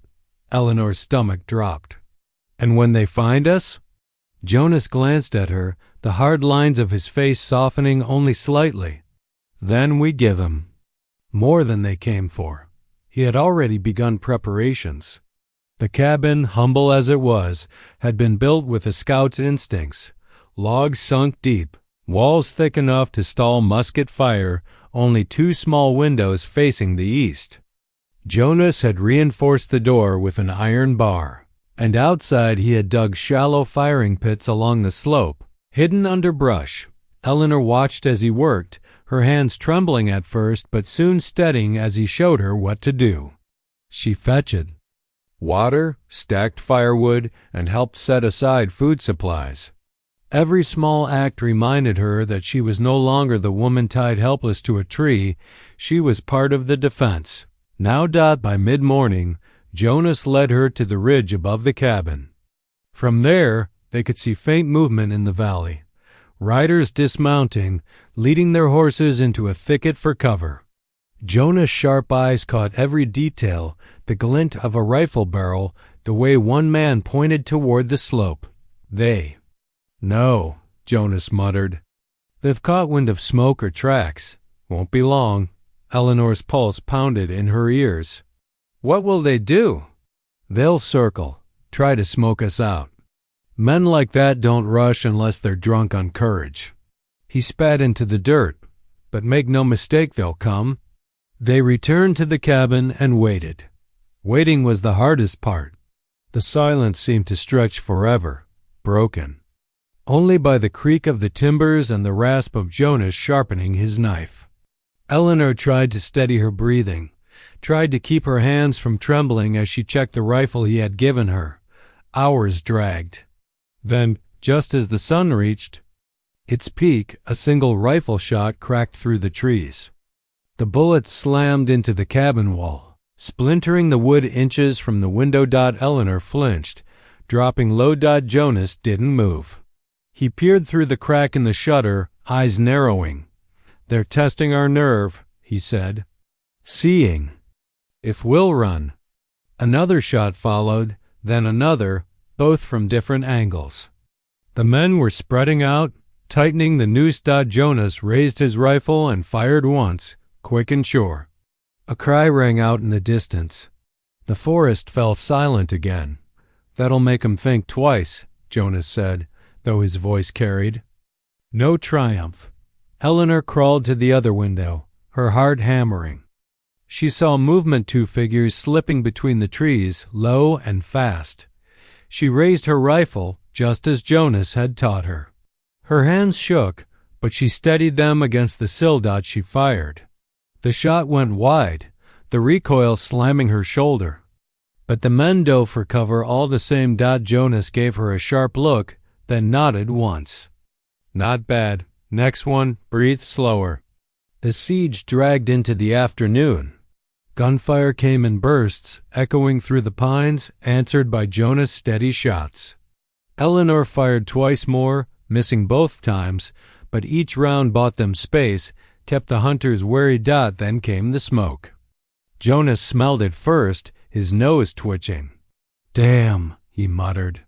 Eleanor's stomach dropped. "And when they find us?" Jonas glanced at her, the hard lines of his face softening only slightly. "Then we give 'em." More than they came for. He had already begun preparations. The cabin, humble as it was, had been built with a scout's instincts. Logs sunk deep, walls thick enough to stall musket fire, only 2 small windows facing the east. Jonas had reinforced the door with an iron bar, and outside he had dug shallow firing pits along the slope, hidden under brush. Eleanor watched as he worked, her hands trembling at first but soon steadying as he showed her what to do. She fetched water, stacked firewood, and helped set aside food supplies. Every small act reminded her that she was no longer the woman tied helpless to a tree. She was part of the defense. Now, by mid-morning, Jonas led her to the ridge above the cabin. From there, they could see faint movement in the valley. Riders dismounting, leading their horses into a thicket for cover. Jonas' sharp eyes caught every detail, the glint of a rifle barrel, the way one man pointed toward the slope. "No," Jonas muttered. "They've caught wind of smoke or tracks. Won't be long." Eleanor's pulse pounded in her ears. "What will they do?" "They'll circle, try to smoke us out. Men like that don't rush unless they're drunk on courage." He spat into the dirt. "But make no mistake, they'll come." They returned to the cabin and waited. Waiting was the hardest part. The silence seemed to stretch forever, broken only by the creak of the timbers and the rasp of Jonas sharpening his knife. Eleanor tried to steady her breathing, tried to keep her hands from trembling as she checked the rifle he had given her. Hours dragged. Then, just as the sun reached its peak, a single rifle shot cracked through the trees. The bullet slammed into the cabin wall, splintering the wood inches from the window. Eleanor flinched. Dropping low. Jonas didn't move. He peered through the crack in the shutter, eyes narrowing. "They're testing our nerve," he said. "Seeing if we'll run." Another shot followed, then another, both from different angles. The men were spreading out, tightening the noose. Jonas raised his rifle and fired once, quick and sure. A cry rang out in the distance. The forest fell silent again. "That'll make 'em think twice," Jonas said, though his voice carried no triumph. Eleanor crawled to the other window, her heart hammering. She saw movement, 2 figures slipping between the trees, low and fast. She raised her rifle, just as Jonas had taught her. Her hands shook, but she steadied them against the sill. She fired. The shot went wide, the recoil slamming her shoulder. But the men dove for cover all the same. Jonas gave her a sharp look, then nodded once. "Not bad. Next one, breathe slower." The siege dragged into the afternoon. Gunfire came in bursts, echoing through the pines, answered by Jonas' steady shots. Eleanor fired twice more, missing both times, but each round bought them space, kept the hunters wary. Then came the smoke. Jonas smelled it first, his nose twitching. "Damn," he muttered.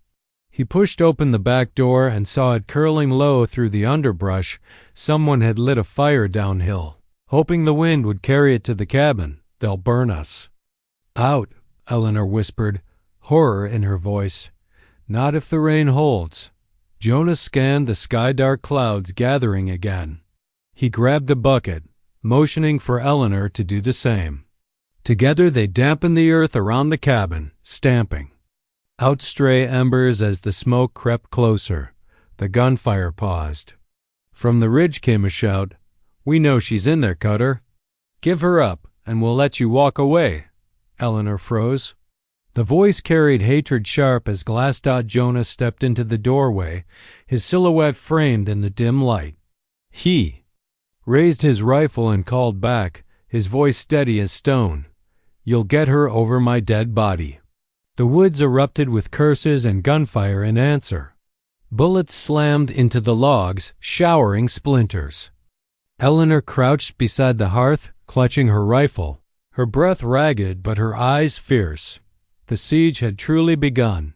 He pushed open the back door and saw it curling low through the underbrush. Someone had lit a fire downhill, hoping the wind would carry it to the cabin. "They'll burn us." "Out," Eleanor whispered, horror in her voice. "Not if the rain holds." Jonas scanned the sky-dark clouds gathering again. He grabbed a bucket, motioning for Eleanor to do the same. Together they dampened the earth around the cabin, stamping out stray embers as the smoke crept closer. The gunfire paused. From the ridge came a shout. "We know she's in there, Cutter. Give her up, and we'll let you walk away." Eleanor froze. The voice carried hatred sharp as Glass-Dot Jonas stepped into the doorway, his silhouette framed in the dim light. He raised his rifle and called back, his voice steady as stone. "You'll get her over my dead body." The woods erupted with curses and gunfire in answer. Bullets slammed into the logs, showering splinters. Eleanor crouched beside the hearth, clutching her rifle, her breath ragged but her eyes fierce. The siege had truly begun.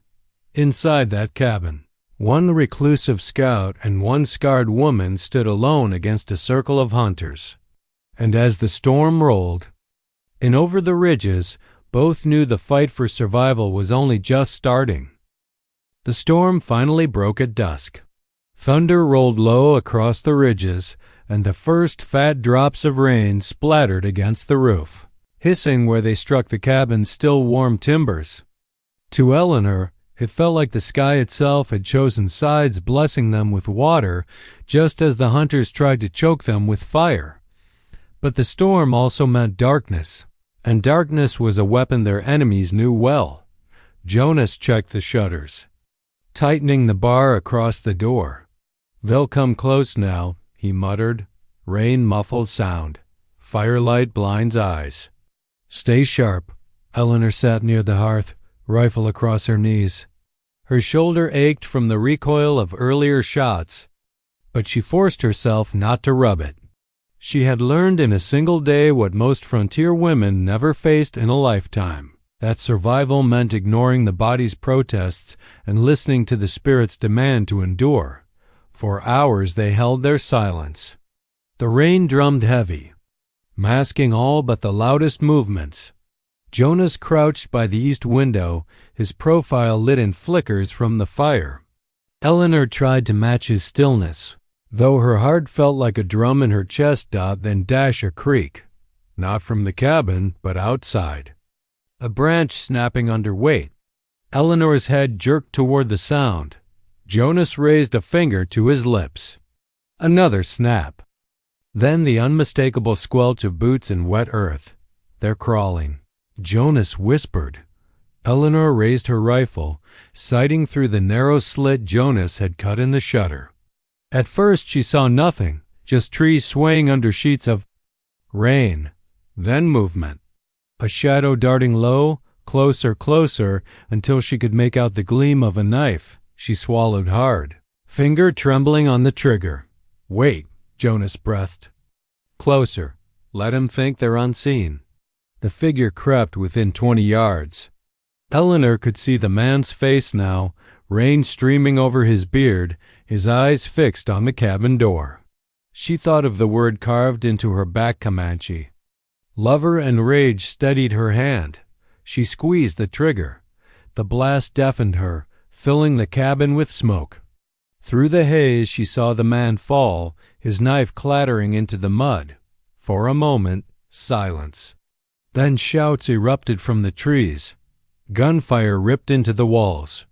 Inside that cabin, one reclusive scout and one scarred woman stood alone against a circle of hunters. And as the storm rolled in over the ridges, both knew the fight for survival was only just starting. The storm finally broke at dusk. Thunder rolled low across the ridges, and the first fat drops of rain splattered against the roof, hissing where they struck the cabin's still warm timbers. To Eleanor, it felt like the sky itself had chosen sides, blessing them with water, just as the hunters tried to choke them with fire. But the storm also meant darkness, and darkness was a weapon their enemies knew well. Jonas checked the shutters, tightening the bar across the door. "They'll come close now," he muttered. Rain muffled sound. Firelight blinds eyes. "Stay sharp." Eleanor sat near the hearth, rifle across her knees. Her shoulder ached from the recoil of earlier shots, but she forced herself not to rub it. She had learned in a single day what most frontier women never faced in a lifetime, that survival meant ignoring the body's protests and listening to the spirit's demand to endure. For hours they held their silence. The rain drummed heavy, masking all but the loudest movements. Jonas crouched by the east window, his profile lit in flickers from the fire. Eleanor tried to match his stillness, though her heart felt like a drum in her chest, then dash a creak. Not from the cabin, but outside. A branch snapping under weight. Eleanor's head jerked toward the sound. Jonas raised a finger to his lips. Another snap. Then the unmistakable squelch of boots in wet earth. "They're crawling," Jonas whispered. Eleanor raised her rifle, sighting through the narrow slit Jonas had cut in the shutter. At first she saw nothing, just trees swaying under sheets of rain. Then movement. A shadow darting low, closer, until she could make out the gleam of a knife. She swallowed hard, finger trembling on the trigger. "Wait," Jonas breathed. "Closer. Let him think they're unseen." The figure crept within 20 yards. Eleanor could see the man's face now, rain streaming over his beard, his eyes fixed on the cabin door. She thought of the word carved into her back Comanche. Lover and rage steadied her hand. She squeezed the trigger. The blast deafened her, filling the cabin with smoke. Through the haze she saw the man fall, his knife clattering into the mud. For a moment, silence. Then shouts erupted from the trees. Gunfire ripped into the walls.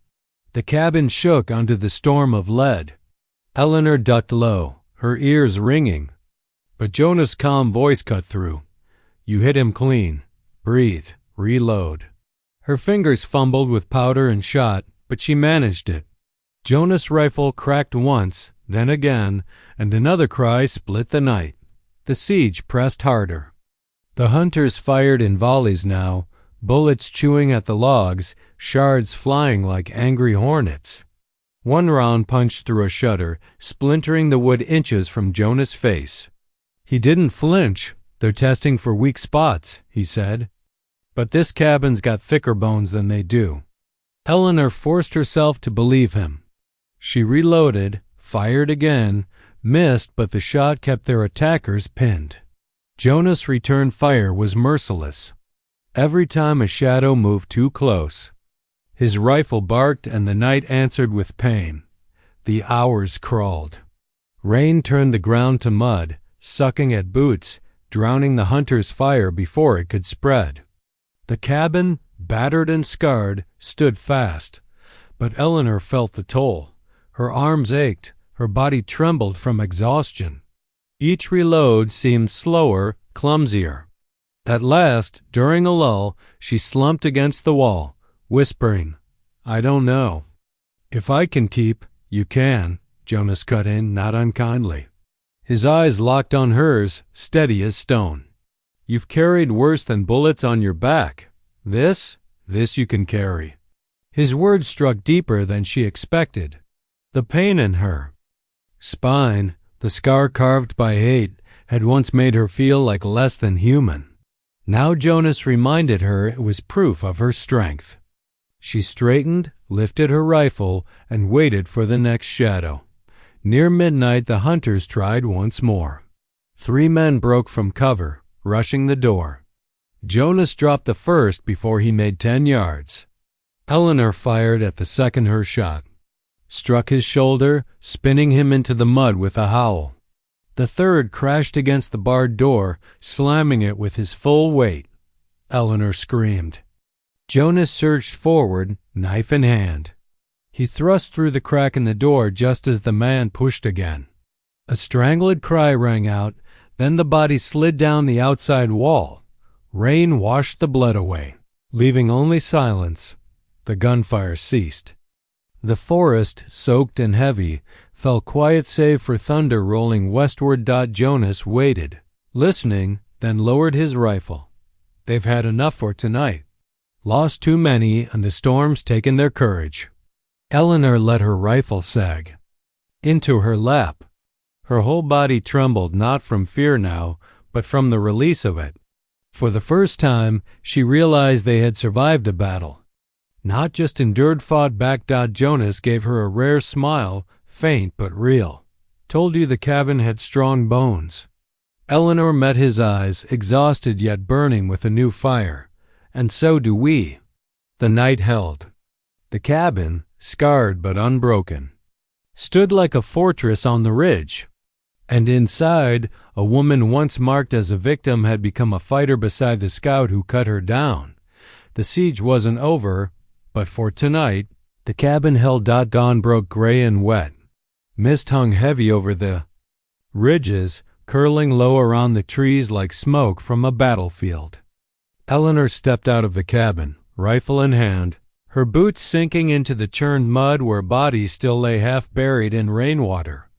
The cabin shook under the storm of lead. Eleanor ducked low, her ears ringing. But Jonas' calm voice cut through. "You hit him clean. Breathe. Reload." Her fingers fumbled with powder and shot, but she managed it. Jonas' rifle cracked once, then again, and another cry split the night. The siege pressed harder. The hunters fired in volleys now, bullets chewing at the logs, shards flying like angry hornets. One round punched through a shutter, splintering the wood inches from Jonas' face. He didn't flinch. "They're testing for weak spots," he said. "But this cabin's got thicker bones than they do." Eleanor forced herself to believe him. She reloaded, fired again, missed, but the shot kept their attackers pinned. Jonas' return fire was merciless. Every time a shadow moved too close, his rifle barked and the night answered with pain. The hours crawled. Rain turned the ground to mud, sucking at boots, drowning the hunter's fire before it could spread. The cabin, battered and scarred, stood fast, but Eleanor felt the toll. Her arms ached, her body trembled from exhaustion. Each reload seemed slower, clumsier. At last, during a lull, she slumped against the wall, whispering, "I don't know." "If I can keep, you can," Jonas cut in, not unkindly. His eyes locked on hers, steady as stone. "You've carried worse than bullets on your back. This you can carry." His words struck deeper than she expected. The pain in her spine, the scar carved by hate, had once made her feel like less than human. Now Jonas reminded her it was proof of her strength. She straightened, lifted her rifle, and waited for the next shadow. Near midnight the hunters tried once more. 3 men broke from cover, rushing the door. Jonas dropped the first before he made 10 yards. Eleanor fired at the second her shot, struck his shoulder, spinning him into the mud with a howl. The third crashed against the barred door, slamming it with his full weight. Eleanor screamed. Jonas surged forward, knife in hand. He thrust through the crack in the door just as the man pushed again. A strangled cry rang out, then the body slid down the outside wall. Rain washed the blood away, leaving only silence. The gunfire ceased. The forest, soaked and heavy, fell quiet save for thunder rolling westward. Jonas waited, listening, then lowered his rifle. They've had enough for tonight. Lost too many, and the storm's taken their courage. Eleanor let her rifle sag into her lap. Her whole body trembled, not from fear now, but from the release of it. For the first time, she realized they had survived a battle, not just endured, fought back. Jonas gave her a rare smile, faint but real. "Told you the cabin had strong bones." Eleanor met his eyes, exhausted yet burning with a new fire. "And so do we." The night held. The cabin, scarred but unbroken, stood like a fortress on the ridge. And inside, a woman once marked as a victim had become a fighter beside the scout who cut her down. The siege wasn't over, but for tonight, the cabin held. Dawn broke gray and wet. Mist hung heavy over the ridges, curling low around the trees like smoke from a battlefield. Eleanor stepped out of the cabin, rifle in hand, her boots sinking into the churned mud where bodies still lay half buried in rainwater.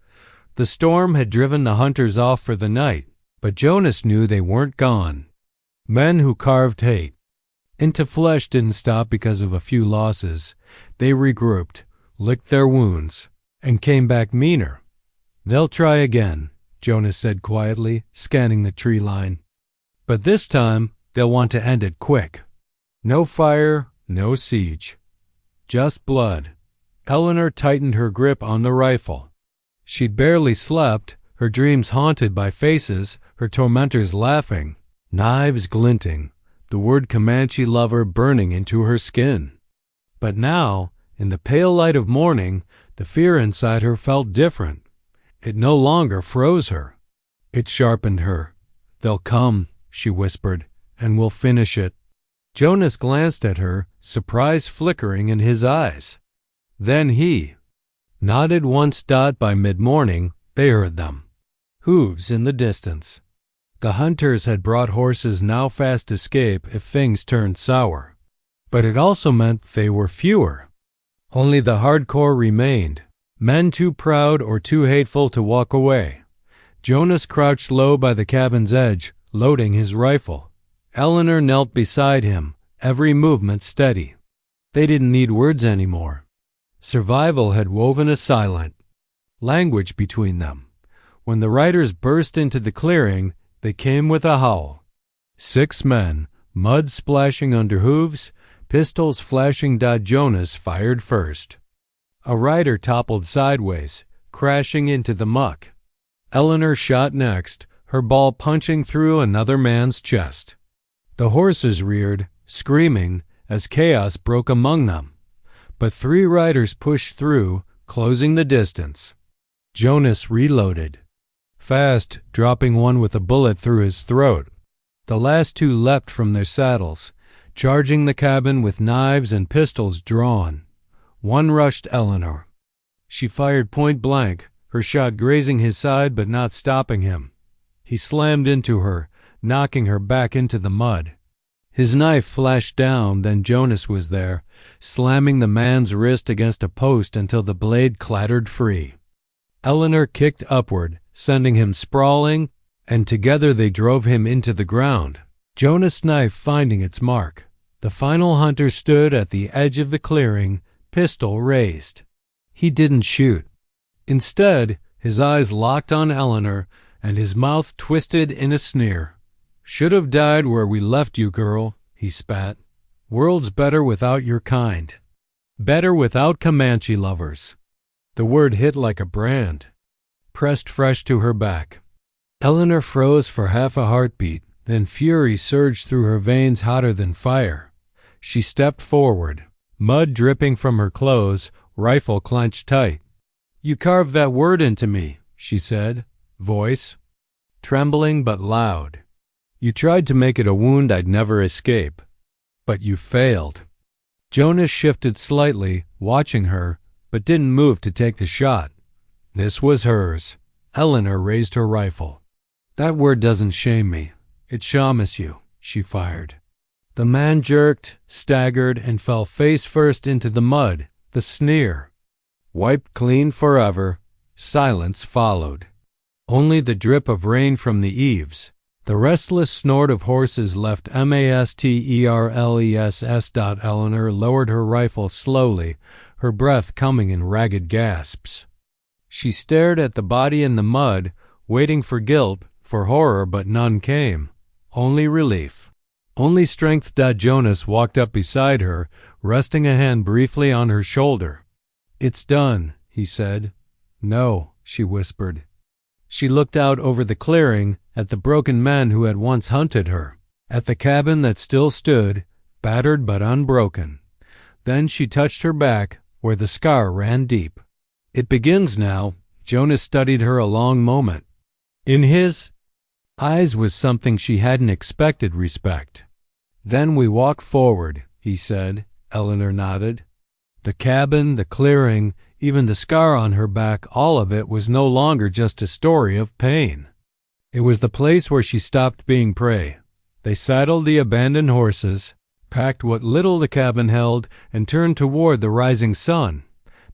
The storm had driven the hunters off for the night, but Jonas knew they weren't gone. Men who carved hate into flesh didn't stop because of a few losses. They regrouped, licked their wounds, and came back meaner. "They'll try again," Jonas said quietly, scanning the tree line. "But this time, they'll want to end it quick. No fire, no siege. Just blood." Eleanor tightened her grip on the rifle. She'd barely slept, her dreams haunted by faces, her tormentors laughing, knives glinting, the word Comanche lover burning into her skin. But now, in the pale light of morning, the fear inside her felt different. It no longer froze her. It sharpened her. "They'll come," she whispered, "and we'll finish it." Jonas glanced at her, surprise flickering in his eyes. Then he nodded once. By mid-morning, they heard them. Hooves in the distance. The hunters had brought horses now fast escape if things turned sour. But it also meant they were fewer. Only the hardcore remained, men too proud or too hateful to walk away. Jonas crouched low by the cabin's edge, loading his rifle. Eleanor knelt beside him, every movement steady. They didn't need words anymore. Survival had woven a silent language between them. When the riders burst into the clearing, they came with a howl. 6 men, mud splashing under hooves, pistols flashing. Jonas fired first. A rider toppled sideways, crashing into the muck. Eleanor shot next, her ball punching through another man's chest. The horses reared, screaming, as chaos broke among them. But 3 riders pushed through, closing the distance. Jonas reloaded, fast, dropping one with a bullet through his throat. The last 2 leapt from their saddles, charging the cabin with knives and pistols drawn. One rushed Eleanor. She fired point blank, her shot grazing his side but not stopping him. He slammed into her, knocking her back into the mud. His knife flashed down, then Jonas was there, slamming the man's wrist against a post until the blade clattered free. Eleanor kicked upward, sending him sprawling, and together they drove him into the ground, Jonas' knife finding its mark. The final hunter stood at the edge of the clearing, pistol raised. He didn't shoot. Instead, his eyes locked on Eleanor, and his mouth twisted in a sneer. "Should have died where we left you, girl," he spat. "World's better without your kind. Better without Comanche lovers." The word hit like a brand, pressed fresh to her back. Eleanor froze for half a heartbeat, then fury surged through her veins hotter than fire. She stepped forward, mud dripping from her clothes, rifle clenched tight. "You carved that word into me," she said, voice trembling but loud. "You tried to make it a wound I'd never escape. But you failed." Jonas shifted slightly, watching her, but didn't move to take the shot. This was hers. Eleanor raised her rifle. "That word doesn't shame me. It shames you," she fired. The man jerked, staggered, and fell face first into the mud, the sneer. Wiped clean forever, silence followed. Only the drip of rain from the eaves. The restless snort of horses left masterless. Eleanor lowered her rifle slowly, her breath coming in ragged gasps. She stared at the body in the mud, waiting for guilt, for horror, but none came. Only relief. Only strength. Jonas walked up beside her, resting a hand briefly on her shoulder. "It's done," he said. "No," she whispered. She looked out over the clearing, at the broken men who had once hunted her, at the cabin that still stood, battered but unbroken. Then she touched her back, where the scar ran deep. "It begins now." Jonas studied her a long moment. In his eyes was something she hadn't expected: respect. "Then we walk forward," he said. Eleanor nodded. The cabin, the clearing, even the scar on her back, all of it was no longer just a story of pain. It was the place where she stopped being prey. They saddled the abandoned horses, packed what little the cabin held, and turned toward the rising sun.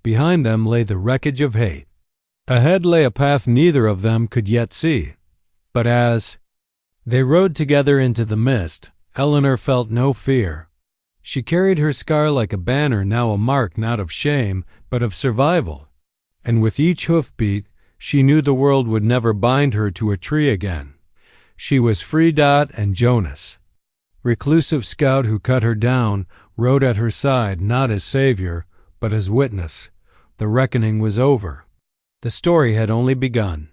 Behind them lay the wreckage of hate. Ahead lay a path neither of them could yet see. But as they rode together into the mist, Eleanor felt no fear. She carried her scar like a banner, now a mark not of shame, but of survival. And with each hoofbeat, she knew the world would never bind her to a tree again. She was free. And Jonas, reclusive scout who cut her down, rode at her side not as savior, but as witness. The reckoning was over. The story had only begun.